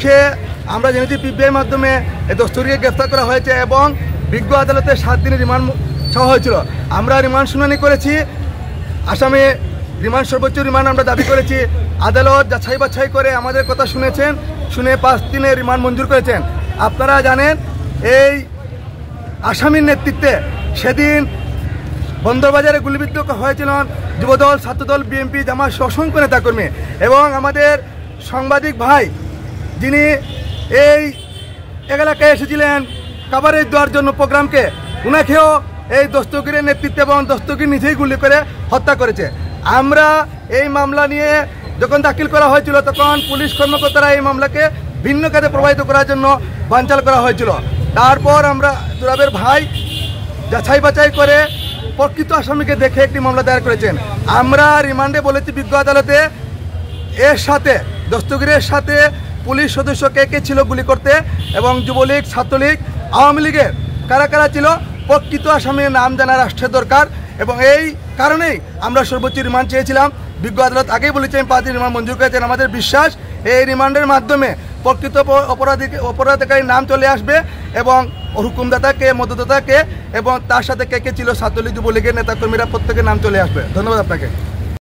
সে আমরা যেহেতু পিবিআই মাধ্যমে দস্তুরকে গ্রেফতার করা হয়েছে এবং বিজ্ঞ আদালতে 7 দিনের রিমান্ড চাওয়া হয়েছিল। আমরা রিমান্ড শুনানি করেছি, আসামে রিমান্ড সর্বোচ্চ রিমান্ড আমরা দাবি করেছি। আদালত যাচাই বাছাই করে আমাদের কথা শুনেছেন, শুনে 5 দিনের রিমান্ড মঞ্জুর করেছেন। আপনারা জানেন এই আসামির নেতৃত্বে সেদিন বন্দরবাজারে গুলিবিদ্ধ হয়েছিলেন যুবদল, ছাত্রদল, বিএনপি, জামাত অসংখ্য নেতাকর্মী এবং আমাদের সাংবাদিক ভাই যিনি এই এলাকায় এসেছিলেন কাভারেজ দেওয়ার জন্য প্রোগ্রামকে, উনাকেও এই দস্তগীরের নেতৃত্বে এবং দস্তগীর নিজেই গুলি করে হত্যা করেছে। আমরা এই মামলা নিয়ে যখন দাখিল করা হয়েছিল তখন পুলিশ কর্মকর্তারা এই মামলাকে ভিন্ন কাজে প্রবাহিত করার জন্য বানচাল করা হয়েছিল। তারপর আমরা দুরাবের ভাই যাচাই বাছাই করে প্রকৃত আসামিকে দেখে একটি মামলা দায়ের করেছেন। আমরা রিমান্ডে বলেছি বিজ্ঞ আদালতে এর সাথে দস্তগীরের সাথে পুলিশ সদস্য কে কে ছিল গুলি করতে এবং যুবলীগ, ছাত্রলীগ, আওয়ামী লীগের কারা কারা ছিল, প্রকৃত আসামির নাম জানা রাষ্ট্রের দরকার এবং এই কারণেই আমরা সর্বোচ্চ রিমান্ড চেয়েছিলাম। বিজ্ঞ আদালত আগেই বলেছেন 5 দিন রিমান্ড মঞ্জুর করেছেন। আমাদের বিশ্বাস এই রিমান্ডের মাধ্যমে প্রকৃত অপরাধীকারীর নাম চলে আসবে এবং হুকুমদাতাকে, মদতদাতাকে এবং তার সাথে কে কে ছিল ছাত্রলীগ, যুবলীগের নেতাকর্মীরা প্রত্যেকের নাম চলে আসবে। ধন্যবাদ আপনাকে।